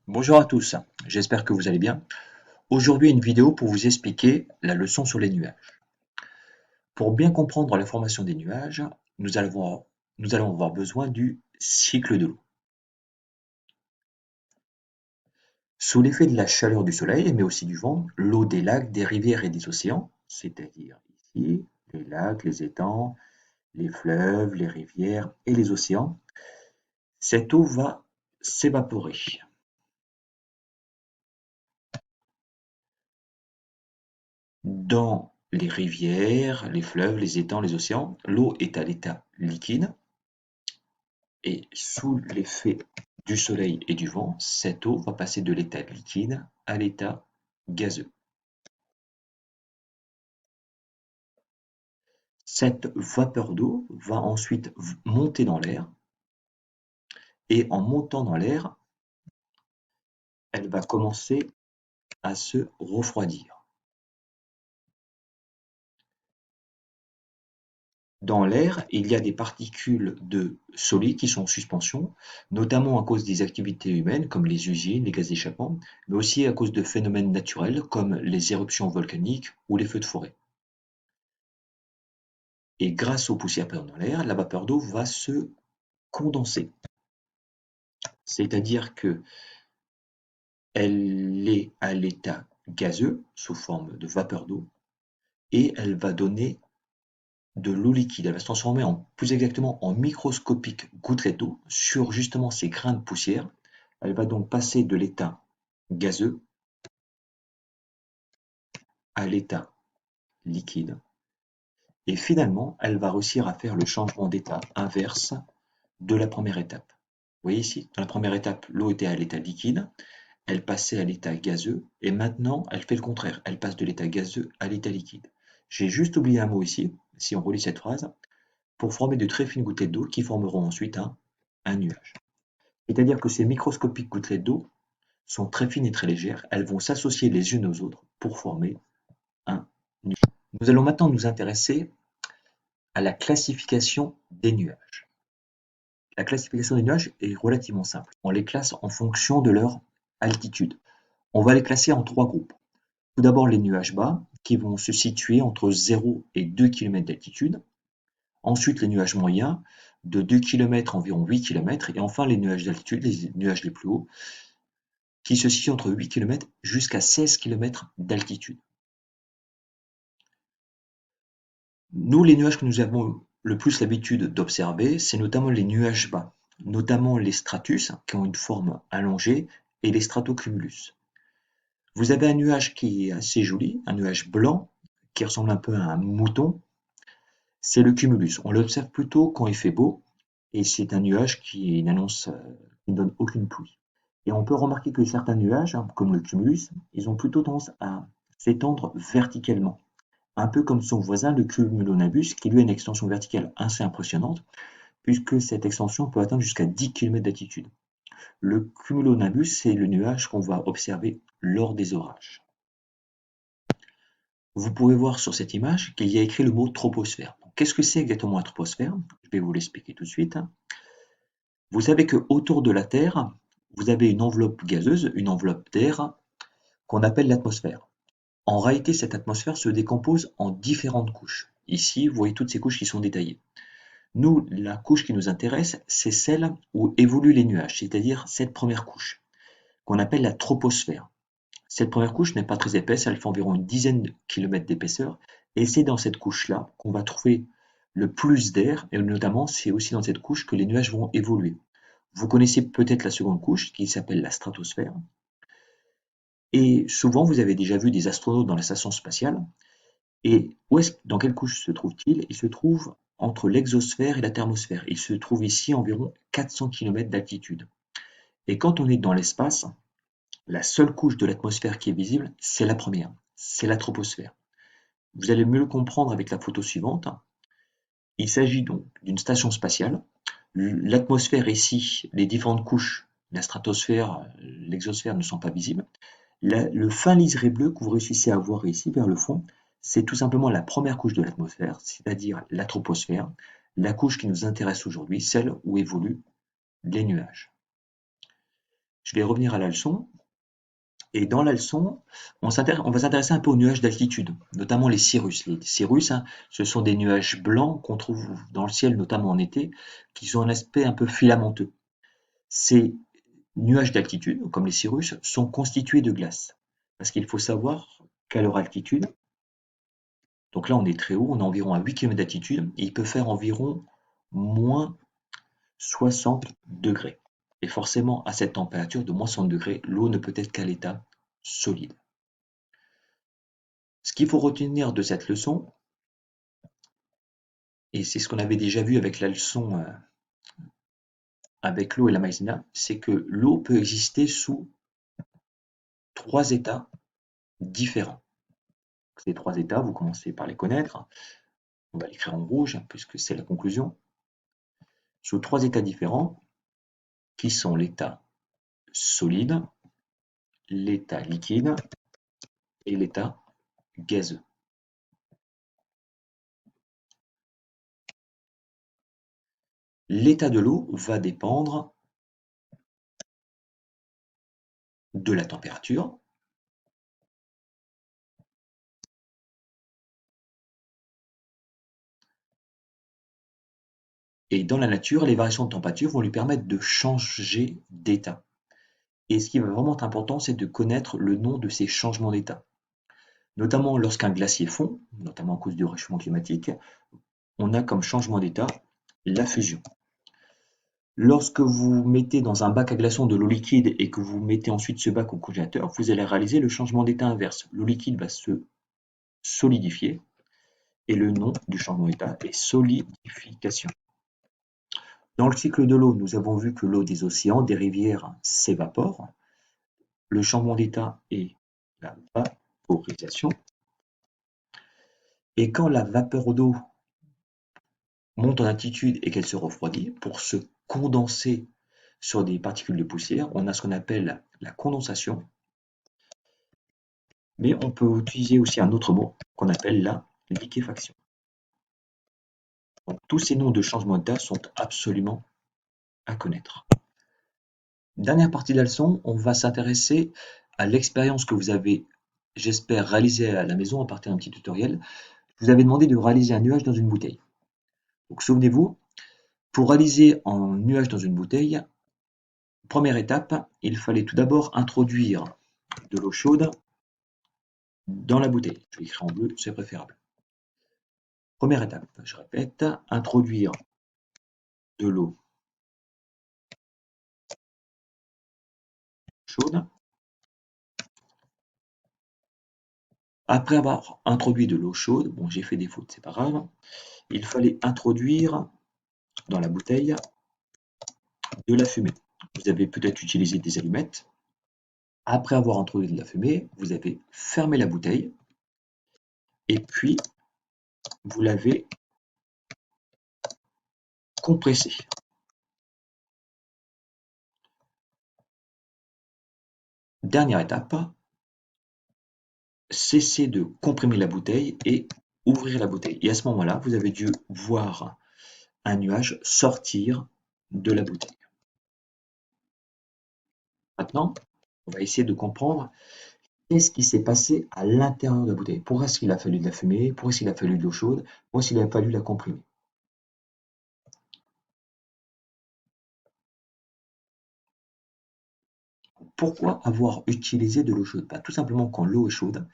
Bonjour à tous, j'espère que vous allez bien. Aujourd'hui, une vidéo pour vous expliquer la leçon sur les nuages. Pour bien comprendre la formation des nuages, nous allons avoir besoin du cycle de l'eau. Sous l'effet de la chaleur du soleil, mais aussi du vent, l'eau des lacs, des rivières et des océans, c'est-à-dire ici les lacs, les étangs, les fleuves, les rivières et les océans, cette eau va s'évaporer. Dans les rivières, les fleuves, les étangs, les océans, l'eau est à l'état liquide et sous l'effet du soleil et du vent, cette eau va passer de l'état liquide à l'état gazeux. Cette vapeur d'eau va ensuite monter dans l'air et en montant dans l'air, elle va commencer à se refroidir. Dans l'air, il y a des particules de solides qui sont en suspension, notamment à cause des activités humaines comme les usines, les gaz d'échappement, mais aussi à cause de phénomènes naturels comme les éruptions volcaniques ou les feux de forêt. Et grâce aux poussières présentes dans l'air, la vapeur d'eau va se condenser. C'est-à-dire que elle est à l'état gazeux sous forme de vapeur d'eau et elle va donner de l'eau liquide. Elle va se transformer plus exactement en microscopiques gouttelettes d'eau sur justement ces grains de poussière. Elle va donc passer de l'état gazeux à l'état liquide. Et finalement, elle va réussir à faire le changement d'état inverse de la première étape. Vous voyez ici, dans la première étape, l'eau était à l'état liquide, elle passait à l'état gazeux, et maintenant, elle fait le contraire. Elle passe de l'état gazeux à l'état liquide. J'ai juste oublié un mot ici, si on relit cette phrase, pour former de très fines gouttelettes d'eau qui formeront ensuite un nuage. C'est-à-dire que ces microscopiques gouttelettes d'eau sont très fines et très légères, elles vont s'associer les unes aux autres pour former un nuage. Nous allons maintenant nous intéresser à la classification des nuages. La classification des nuages est relativement simple. On les classe en fonction de leur altitude. On va les classer en trois groupes. Tout d'abord les nuages bas, qui vont se situer entre 0 et 2 km d'altitude. Ensuite les nuages moyens, de 2 km à environ 8 km. Et enfin les nuages d'altitude, les nuages les plus hauts, qui se situent entre 8 km jusqu'à 16 km d'altitude. Nous, les nuages que nous avons le plus l'habitude d'observer, c'est notamment les nuages bas, notamment les stratus, qui ont une forme allongée, et les stratocumulus. Vous avez un nuage qui est assez joli, un nuage blanc, qui ressemble un peu à un mouton, c'est le cumulus. On l'observe plutôt quand il fait beau, et c'est un nuage qui n'annonce, qui ne donne aucune pluie. Et on peut remarquer que certains nuages, comme le cumulus, ils ont plutôt tendance à s'étendre verticalement. Un peu comme son voisin, le cumulonimbus, qui lui a une extension verticale assez impressionnante, puisque cette extension peut atteindre jusqu'à 10 km d'altitude. Le cumulonimbus, c'est le nuage qu'on va observer lors des orages. Vous pouvez voir sur cette image qu'il y a écrit le mot troposphère. Qu'est-ce que c'est exactement la troposphère? Je vais vous l'expliquer tout de suite. Vous savez que autour de la Terre, vous avez une enveloppe gazeuse, une enveloppe d'air, qu'on appelle l'atmosphère. En réalité, cette atmosphère se décompose en différentes couches. Ici, vous voyez toutes ces couches qui sont détaillées. Nous, la couche qui nous intéresse, c'est celle où évoluent les nuages, c'est-à-dire cette première couche, qu'on appelle la troposphère. Cette première couche n'est pas très épaisse, elle fait environ une dizaine de kilomètres d'épaisseur, et c'est dans cette couche-là qu'on va trouver le plus d'air, et notamment c'est aussi dans cette couche que les nuages vont évoluer. Vous connaissez peut-être la seconde couche, qui s'appelle la stratosphère, et souvent vous avez déjà vu des astronautes dans la station spatiale, et dans quelle couche se trouve-t-il? Il se trouve entre l'exosphère et la thermosphère. Il se trouve ici à environ 400 km d'altitude. Et quand on est dans l'espace, la seule couche de l'atmosphère qui est visible, c'est la première, c'est la troposphère. Vous allez mieux le comprendre avec la photo suivante. Il s'agit donc d'une station spatiale. L'atmosphère ici, les différentes couches, la stratosphère, l'exosphère ne sont pas visibles. Le fin liseré bleu que vous réussissez à voir ici vers le fond, c'est tout simplement la première couche de l'atmosphère, c'est-à-dire la troposphère, la couche qui nous intéresse aujourd'hui, celle où évoluent les nuages. Je vais revenir à la leçon. Et dans la leçon, on va s'intéresser un peu aux nuages d'altitude, notamment les cirrus. Les cirrus, hein, ce sont des nuages blancs qu'on trouve dans le ciel, notamment en été, qui ont un aspect un peu filamenteux. Ces nuages d'altitude, comme les cirrus, sont constitués de glace. Parce qu'il faut savoir qu'à leur altitude, donc là on est très haut, on est environ à 8 km d'altitude, et il peut faire environ moins 60 degrés. Et forcément, à cette température de moins 60 degrés, l'eau ne peut être qu'à l'état solide. Ce qu'il faut retenir de cette leçon, et c'est ce qu'on avait déjà vu avec la leçon avec l'eau et la maïzena, c'est que l'eau peut exister sous 3 états différents. Ces 3 états, vous commencez par les connaître. On va l'écrire en rouge, puisque c'est la conclusion. Sous 3 états différents, qui sont l'état solide, l'état liquide et l'état gazeux. L'état de l'eau va dépendre de la température, et dans la nature, les variations de température vont lui permettre de changer d'état. Et ce qui va vraiment être important, c'est de connaître le nom de ces changements d'état. Notamment lorsqu'un glacier fond, notamment à cause du réchauffement climatique, on a comme changement d'état la fusion. Lorsque vous mettez dans un bac à glaçons de l'eau liquide et que vous mettez ensuite ce bac au congélateur, vous allez réaliser le changement d'état inverse. L'eau liquide va se solidifier et le nom du changement d'état est solidification. Dans le cycle de l'eau, nous avons vu que l'eau des océans, des rivières s'évapore. Le changement d'état est la vaporisation. Et quand la vapeur d'eau monte en altitude et qu'elle se refroidit, pour se condenser sur des particules de poussière, on a ce qu'on appelle la condensation. Mais on peut utiliser aussi un autre mot qu'on appelle la liquéfaction. Donc, tous ces noms de changement d'état sont absolument à connaître. Dernière partie de la leçon, on va s'intéresser à l'expérience que vous avez, j'espère, réalisée à la maison à partir d'un petit tutoriel. Je vous avais demandé de réaliser un nuage dans une bouteille. Donc souvenez-vous, pour réaliser un nuage dans une bouteille, première étape, il fallait tout d'abord introduire de l'eau chaude dans la bouteille. Je vais écrire en bleu, c'est préférable. Première étape, je répète, introduire de l'eau chaude. Après avoir introduit de l'eau chaude, bon j'ai fait des fautes, c'est pas grave, il fallait introduire dans la bouteille de la fumée. Vous avez peut-être utilisé des allumettes. Après avoir introduit de la fumée, vous avez fermé la bouteille et puis vous l'avez compressée. Dernière étape, cessez de comprimer la bouteille et ouvrir la bouteille. Et à ce moment-là, vous avez dû voir un nuage sortir de la bouteille. Maintenant, on va essayer de comprendre qu'est-ce qui s'est passé à l'intérieur de la bouteille. Pourquoi est-ce qu'il a fallu de la fumée? Pourquoi est-ce qu'il a fallu de l'eau chaude? Pourquoi est-ce qu'il a fallu la comprimer? Pourquoi avoir utilisé de l'eau chaude? Tout simplement quand l'eau est chaude,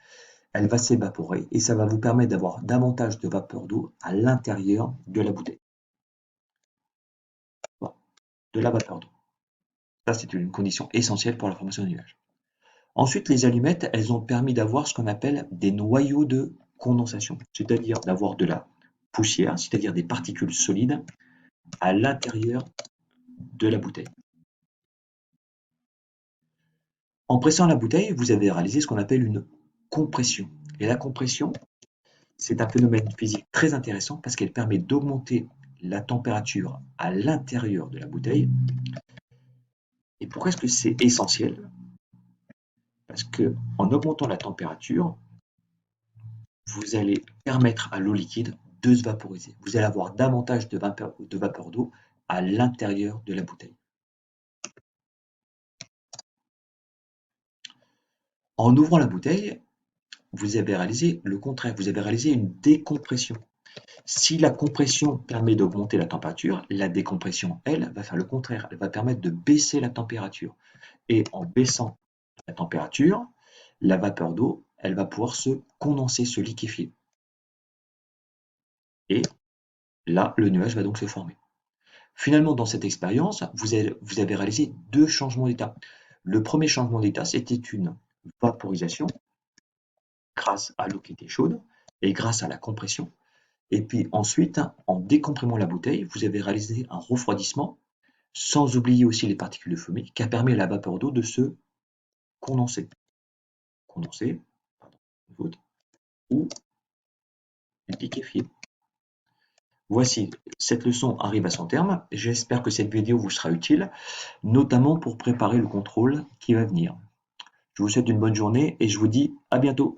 elle va s'évaporer et ça va vous permettre d'avoir davantage de vapeur d'eau à l'intérieur de la bouteille. Bon, de la vapeur d'eau. Ça, c'est une condition essentielle pour la formation de nuages. Ensuite, les allumettes, elles ont permis d'avoir ce qu'on appelle des noyaux de condensation, c'est-à-dire d'avoir de la poussière, c'est-à-dire des particules solides, à l'intérieur de la bouteille. En pressant la bouteille, vous avez réalisé ce qu'on appelle une compression. Et la compression, c'est un phénomène physique très intéressant parce qu'elle permet d'augmenter la température à l'intérieur de la bouteille. Et pourquoi est-ce que c'est essentiel? Parce que en augmentant la température, vous allez permettre à l'eau liquide de se vaporiser. Vous allez avoir davantage de vapeur d'eau à l'intérieur de la bouteille. En ouvrant la bouteille, vous avez réalisé le contraire, vous avez réalisé une décompression. Si la compression permet d'augmenter la température, la décompression, elle, va faire le contraire. Elle va permettre de baisser la température. Et en baissant la température, la vapeur d'eau, elle va pouvoir se condenser, se liquéfier. Et là, le nuage va donc se former. Finalement, dans cette expérience, vous avez réalisé deux changements d'état. Le premier changement d'état, c'était une vaporisation grâce à l'eau qui était chaude et grâce à la compression. Et puis ensuite, en décomprimant la bouteille, vous avez réalisé un refroidissement, sans oublier aussi les particules de fumée, qui a permis à la vapeur d'eau de se condenser. Condenser, pardon, ou liquéfier. Voici, cette leçon arrive à son terme. J'espère que cette vidéo vous sera utile, notamment pour préparer le contrôle qui va venir. Je vous souhaite une bonne journée et je vous dis à bientôt.